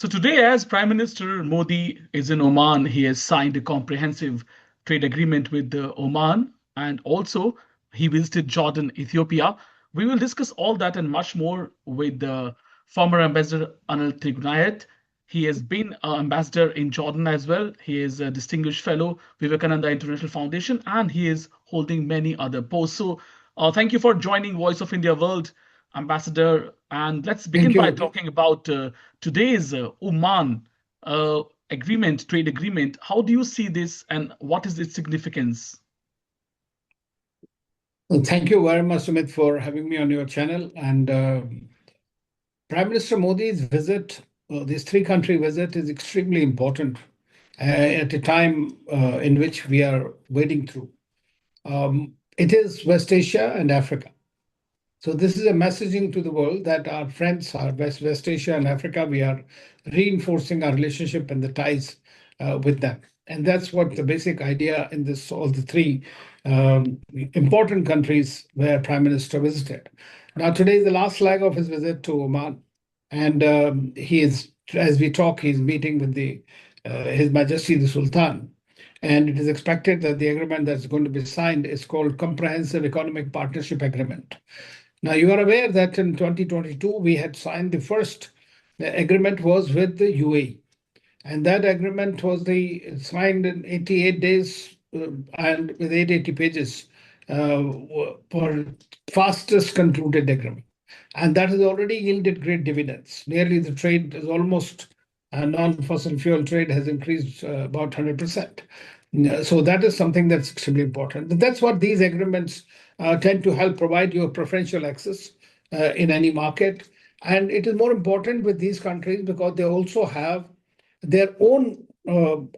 So today, as Prime Minister Modi is in Oman, he has signed a comprehensive trade agreement with Oman, and also he visited Jordan, Ethiopia. We will discuss all that and much more with the former Ambassador Anil Trigunayat. He has been an ambassador in Jordan as well. He is a distinguished fellow, Vivekananda International Foundation, and he is holding many other posts. So, thank you for joining Voice of India World, Ambassador. And let's begin Thank by you. talking about today's Oman agreement, trade agreement. How do you see this, and what is its significance? Well, thank you very much, Sumit, for having me on your channel. And Prime Minister Modi's visit, this three-country visit, is extremely important at a time in which we are wading through. It is West Asia and Africa. So this is a messaging to the world that our friends are West Asia and Africa. We are reinforcing our relationship and the ties with them. And that's what the basic idea in this, all the three important countries where Prime Minister visited. Now, today is the last leg of his visit to Oman. And he is, as we talk, he's meeting with His Majesty the Sultan. And it is expected that the agreement that's going to be signed is called Comprehensive Economic Partnership Agreement. Now, you are aware that in 2022, we had signed the first agreement was with the UAE. And that agreement was signed in 88 days and with 880 pages for fastest concluded agreement. And that has already yielded great dividends. Nearly the trade is almost non-fossil fuel trade has increased about 100%. So that is something that's extremely important. But that's what these agreements tend to help provide you a preferential access in any market. And it is more important with these countries because they also have their own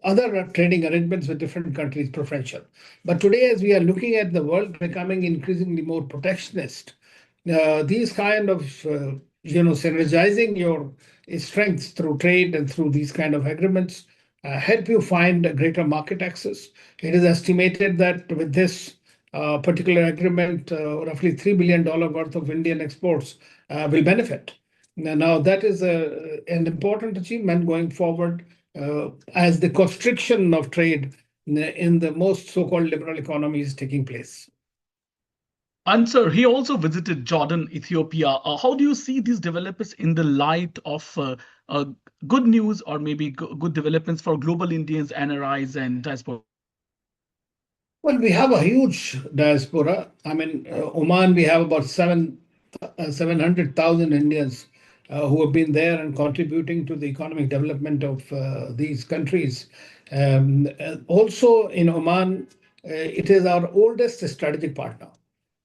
other trading arrangements with different countries preferential. But today, as we are looking at the world becoming increasingly more protectionist, these kind of synergizing your strengths through trade and through these kind of agreements help you find a greater market access. It is estimated that with this particular agreement, roughly $3 billion worth of Indian exports will benefit. Now, that is an important achievement going forward as the constriction of trade in the most so-called liberal economy is taking place. And sir, he also visited Jordan, Ethiopia. How do you see these developments in the light of good news or maybe good developments for global Indians, NRIs, and diaspora? Well, we have a huge diaspora. I mean, Oman, we have about 700,000 Indians who have been there and contributing to the economic development of these countries. Also in Oman, it is our oldest strategic partner.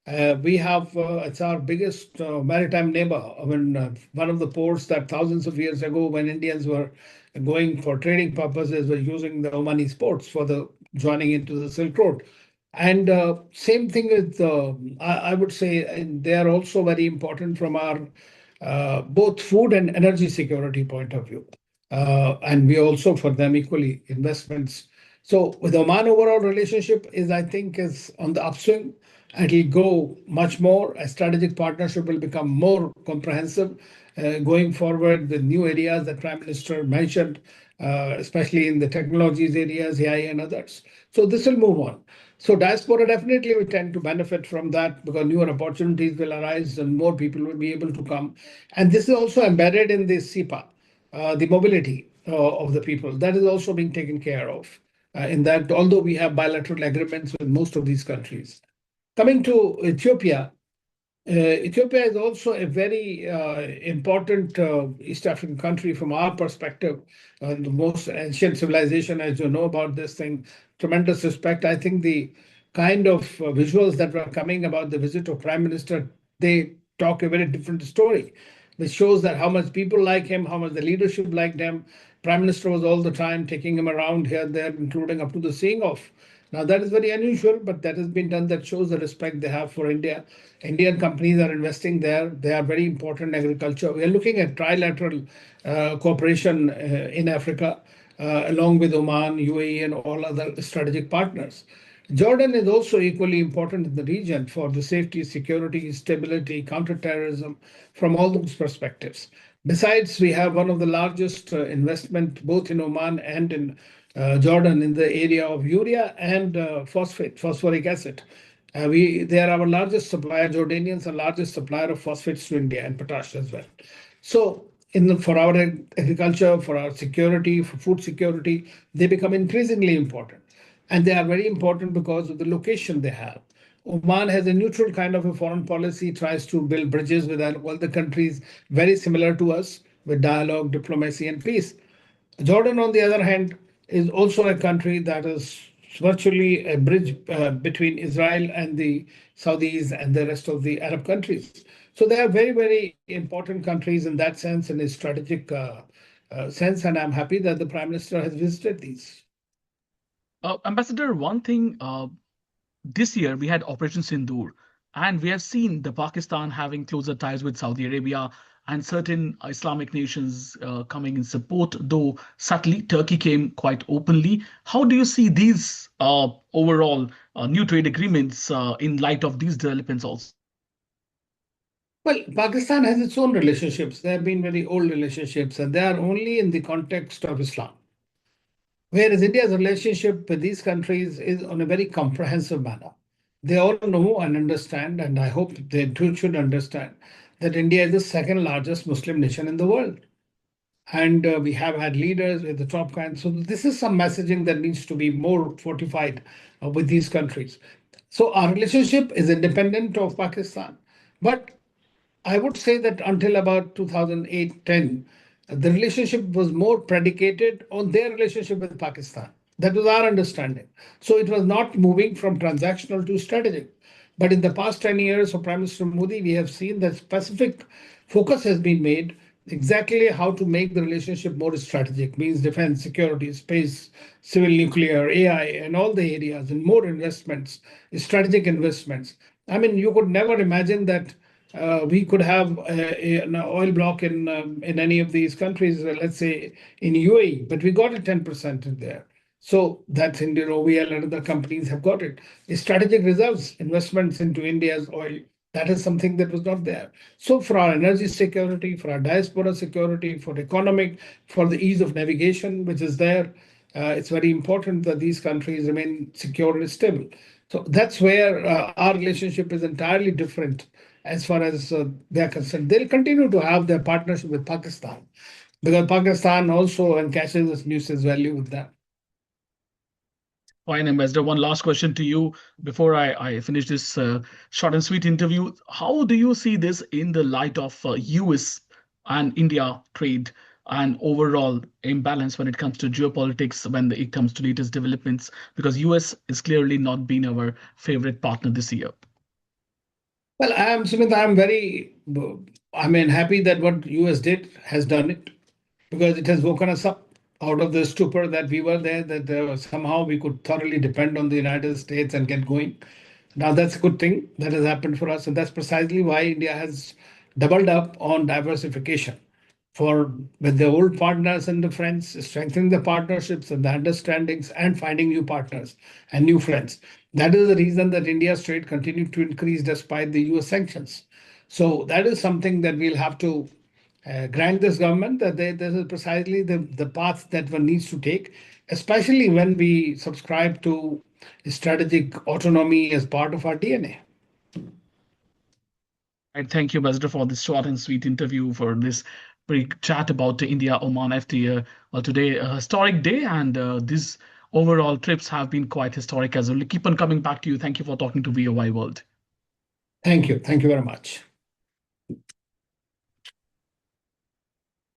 It's our biggest maritime neighbor. I mean, one of the ports that thousands of years ago, when Indians were going for trading purposes, were using the Omani ports for the joining into the Silk Road. And same thing with, I would say, and they are also very important from our both food and energy security point of view. And we also, for them, equally investments. So with Oman, overall relationship is, I think, is on the upswing. And it'll go much more. A strategic partnership will become more comprehensive going forward with new areas that Prime Minister mentioned, especially in the technologies areas, AI and others. So this will move on. So diaspora definitely will tend to benefit from that because newer opportunities will arise and more people will be able to come. And this is also embedded in the SIPA, the mobility of the people. That is also being taken care of in that, although we have bilateral agreements with most of these countries. Coming to Ethiopia, Ethiopia is also a very important East African country from our perspective, the most ancient civilization, as you know about this thing. Tremendous respect. I think the kind of visuals that were coming about the visit of Prime Minister, they talk a very different story, which shows that how much people like him, how much the leadership liked him. Prime Minister was all the time taking him around here, there, including up to the seeing off. Now, that is very unusual, but that has been done. That shows the respect they have for India. Indian companies are investing there. They are very important in agriculture. We are looking at trilateral cooperation in Africa, along with Oman, UAE, and all other strategic partners. Jordan is also equally important in the region for the safety, security, stability, counterterrorism from all those perspectives. Besides, we have one of the largest investment both in Oman and in Jordan in the area of urea and phosphoric acid. They are our largest supplier. Jordanians are largest supplier of phosphates to India and potash as well. So, for our agriculture, for our security, for food security, they become increasingly important, and they are very important because of the location they have. Oman has a neutral kind of a foreign policy, tries to build bridges with all the countries very similar to us with dialogue, diplomacy, and peace. Jordan, on the other hand, is also a country that is virtually a bridge between Israel and the Saudis and the rest of the Arab countries. So they are very, very important countries in that sense, in a strategic sense. And I'm happy that the Prime Minister has visited these. Ambassador, one thing this year we had Operation Sindoor, and we have seen the Pakistan having closer ties with Saudi Arabia and certain Islamic nations coming in support, though subtly Turkey came quite openly. How do you see these overall new trade agreements in light of these developments also? Well, Pakistan has its own relationships. They have been very old relationships, and they are only in the context of Islam. Whereas India's relationship with these countries is on a very comprehensive manner. They all know and understand, and I hope they too should understand, that India is the second largest Muslim nation in the world. And we have had leaders with the top kind. So this is some messaging that needs to be more fortified with these countries. So our relationship is independent of Pakistan. But I would say that until about 2008-10, the relationship was more predicated on their relationship with Pakistan. That was our understanding. So it was not moving from transactional to strategic. But in the past 10 years of Prime Minister Modi, we have seen that specific focus has been made exactly how to make the relationship more strategic, means defense, security, space, civil nuclear, AI, and all the areas, and more investments, strategic investments. I mean, you could never imagine that we could have an oil block in any of these countries, let's say in UAE, but we got it 10% in there. So that's Indian OVL and other companies have got it. Strategic reserves, investments into India's oil, that is something that was not there. So for our energy security, for our diaspora security, for economic, for the ease of navigation, which is there, it's very important that these countries remain secure and stable. So that's where our relationship is entirely different as far as they're concerned. They'll continue to have their partnership with Pakistan because Pakistan also encashes its nuisance value with them. Fine, Ambassador. One last question to you before I finish this short and sweet interview. How do you see this in the light of US and India trade and overall imbalance when it comes to geopolitics, when it comes to latest developments? Because US is clearly not been our favorite partner this year. Well, Sumit, I'm very, happy that what US did has done it because it has woken us up out of the stupor that we were there, that somehow we could thoroughly depend on the United States and get going. Now, that's a good thing that has happened for us. And that's precisely why India has doubled up on diversification for with the old partners and the friends, strengthening the partnerships and the understandings and finding new partners and new friends. That is the reason that India's trade continued to increase despite the US sanctions. So that is something that we'll have to grant this government that this is precisely the path that one needs to take, especially when we subscribe to strategic autonomy as part of our DNA. And thank you, Ambassador, for this short and sweet interview, for this brief chat about the India-Oman FTA. Well, today, a historic day, and these overall trips have been quite historic as well. Keep on coming back to you. Thank you for talking to VOA World. Thank you. Thank you very much.